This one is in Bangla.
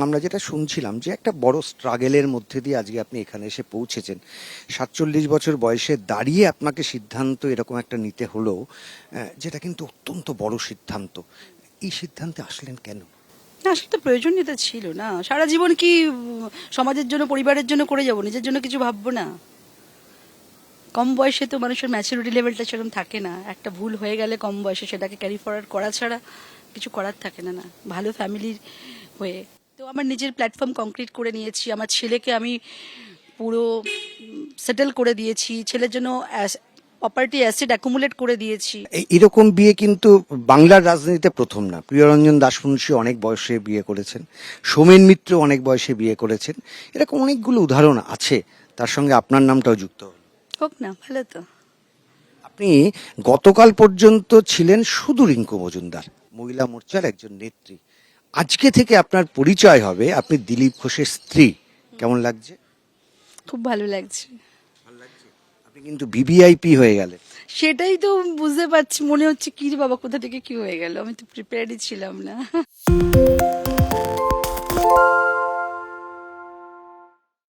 আমরা যেটা শুনছিলাম যে একটা বড় স্ট্রাগেলের মধ্যে দিয়ে আজকে আপনি এখানে এসে পৌঁছেছেন। 47 বছর বয়সে দাঁড়িয়ে আপনাকে সিদ্ধান্ত এরকম একটা নিতে হলো, যেটা কিন্তু অত্যন্ত বড় সিদ্ধান্ত। এই সিদ্ধান্তে আসলেন কেন? না, আসলে তো প্রয়োজনীয়তা ছিল না। সারা জীবন কি সমাজের জন্য, পরিবারের জন্য করে যাব, নিজের জন্য কিছু ভাববো না? কম বয়সে তো মানুষের ম্যাচুরিটি লেভেলটা সেরকম থাকে না। একটা ভুল হয়ে গেলে কম বয়সে সেটাকে ক্যারি ফরওয়ার্ড করা ছাড়া কিছু করার থাকে না। না, ভালো ফ্যামিলির হয়ে তো আমার নিজের প্ল্যাটফর্ম কংক্রিট করে নিয়েছি। আমার ছেলেকে আমি পুরো সেটেল করে দিয়েছি। ছেলের জন্য প্রপার্টি অ্যাসেট অ্যাকুমুলেট করে দিয়েছি। এরকম বিয়ে কিন্তু বাংলার রাজনীতিতে প্রথম না। প্রিয়রঞ্জন দাশমুন্সী অনেক বয়সে বিয়ে করেছেন, সোমেন মিত্র অনেক বয়সে বিয়ে করেছেন, এরকম অনেকগুলো উদাহরণ আছে। তার সঙ্গে আপনার নামটাও যুক্ত হলো। হোক না, ভালো তো। আপনি গতকাল পর্যন্ত ছিলেন শুধু রিঙ্কু মজুমদার, মহিলা মোর্চার একজন নেত্রী। আজকে থেকে আপনার পরিচয় হবে আপনি দিলীপ ঘোষের স্ত্রী। কেমন লাগছে? খুব ভালো লাগছে। আপনি কিন্তু ভিভিআইপি হয়ে গেলেন। সেটাই তো বুঝতে পারছি, মনে হচ্ছে কি রে বাবা, কোথা থেকে কি হয়ে গেল, আমি তো প্রিপেয়ারই ছিলাম না।